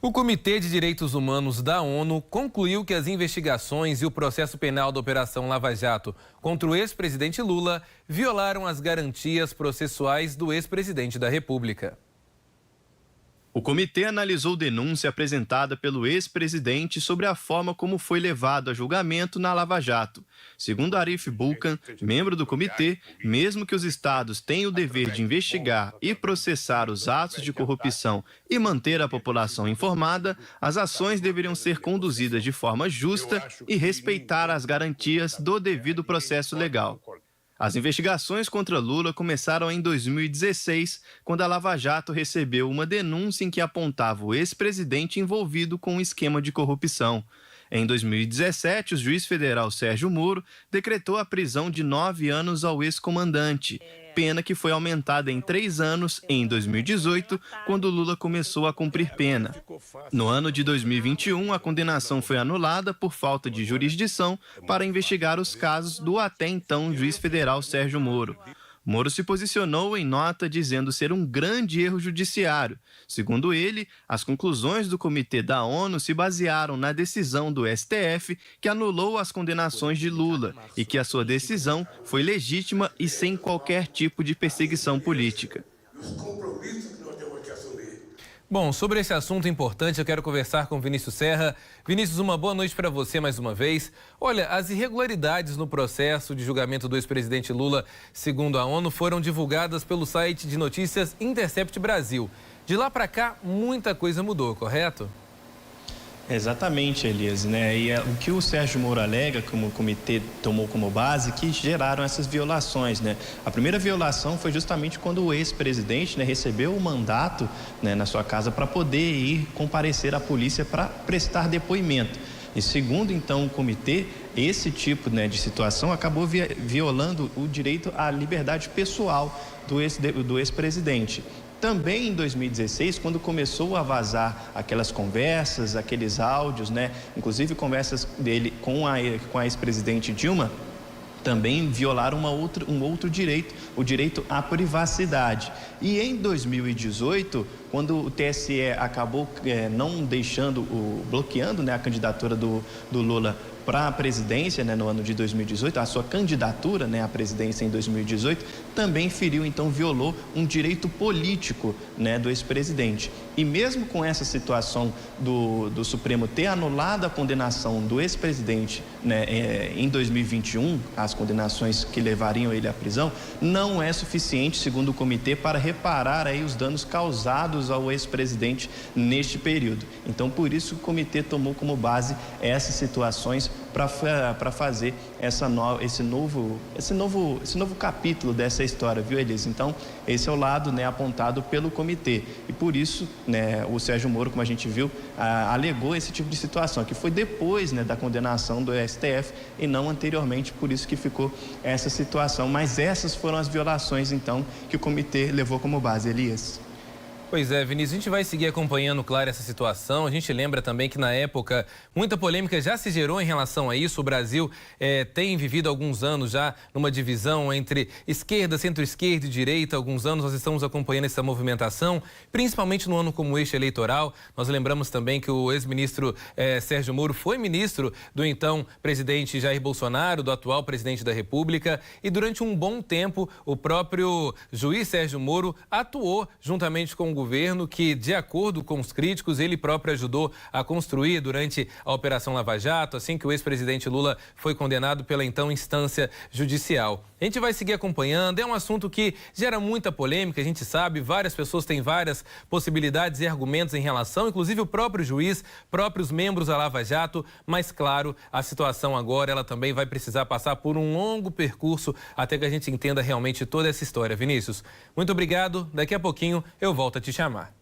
O Comitê de Direitos Humanos da ONU concluiu que as investigações e o processo penal da Operação Lava Jato contra o ex-presidente Lula violaram as garantias processuais do ex-presidente da República. O comitê analisou denúncia apresentada pelo ex-presidente sobre a forma como foi levado a julgamento na Lava Jato. Segundo Arif Bulkan, membro do comitê, mesmo que os estados tenham o dever de investigar e processar os atos de corrupção e manter a população informada, as ações deveriam ser conduzidas de forma justa e respeitar as garantias do devido processo legal. As investigações contra Lula começaram em 2016, quando a Lava Jato recebeu uma denúncia em que apontava o ex-presidente envolvido com um esquema de corrupção. Em 2017, o juiz federal Sérgio Moro decretou a prisão de 9 anos ao ex-comandante, pena que foi aumentada em 3 anos em 2018, quando Lula começou a cumprir pena. No ano de 2021, a condenação foi anulada por falta de jurisdição para investigar os casos do até então juiz federal Sérgio Moro. Moro se posicionou em nota dizendo ser um grande erro judiciário. Segundo ele, as conclusões do Comitê da ONU se basearam na decisão do STF que anulou as condenações de Lula e que a sua decisão foi legítima e sem qualquer tipo de perseguição política. Bom, sobre esse assunto importante, eu quero conversar com Vinícius Serra. Vinícius, uma boa noite para você mais uma vez. Olha, as irregularidades no processo de julgamento do ex-presidente Lula, segundo a ONU, foram divulgadas pelo site de notícias Intercept Brasil. De lá para cá, muita coisa mudou, correto? Exatamente, Elias, né? E o que o Sérgio Moro alega, como o comitê tomou como base, que geraram essas violações, né? A primeira violação foi justamente quando o ex-presidente, né, recebeu o mandato, né, na sua casa para poder ir comparecer à polícia para prestar depoimento. E segundo, então, o comitê, esse tipo, né, de situação acabou violando o direito à liberdade pessoal do ex-presidente. Também em 2016, quando começou a vazar aquelas conversas, aqueles áudios, né, inclusive conversas dele com a ex-presidente Dilma, também violaram um outro direito, o direito à privacidade. E em 2018, quando o TSE acabou não deixando, bloqueando, né, a candidatura do Lula para a presidência, né, no ano de 2018, a sua candidatura, né, à presidência em 2018, também feriu, então violou um direito político, né, do ex-presidente. E mesmo com essa situação do Supremo ter anulado a condenação do ex-presidente, né, em 2021, as condenações que levariam ele à prisão, não é suficiente, segundo o comitê, para reparar aí os danos causados ao ex-presidente neste período. Então, por isso, o comitê tomou como base essas situações para fazer esse novo capítulo dessa história, viu, Elias? Então, esse é o lado, né, apontado pelo comitê. E por isso, né, o Sérgio Moro, como a gente viu, alegou esse tipo de situação, que foi depois, né, da condenação do STF e não anteriormente, por isso que ficou essa situação. Mas essas foram as violações, então, que o comitê levou como base, Elias. Pois é, Vinícius, a gente vai seguir acompanhando, claro, essa situação. A gente lembra também que, na época, muita polêmica já se gerou em relação a isso. O Brasil tem vivido alguns anos já numa divisão entre esquerda, centro-esquerda e direita. Há alguns anos nós estamos acompanhando essa movimentação, principalmente no ano como este eleitoral. Nós lembramos também que o ex-ministro Sérgio Moro foi ministro do então presidente Jair Bolsonaro, do atual presidente da República. E durante um bom tempo, o próprio juiz Sérgio Moro atuou juntamente com o governo que, de acordo com os críticos, ele próprio ajudou a construir durante a Operação Lava Jato, assim que o ex-presidente Lula foi condenado pela então instância judicial. A gente vai seguir acompanhando, é um assunto que gera muita polêmica, a gente sabe, várias pessoas têm várias possibilidades e argumentos em relação, inclusive o próprio juiz, próprios membros da Lava Jato, mas claro, a situação agora, ela também vai precisar passar por um longo percurso até que a gente entenda realmente toda essa história. Vinícius, muito obrigado, daqui a pouquinho eu volto a te chamar.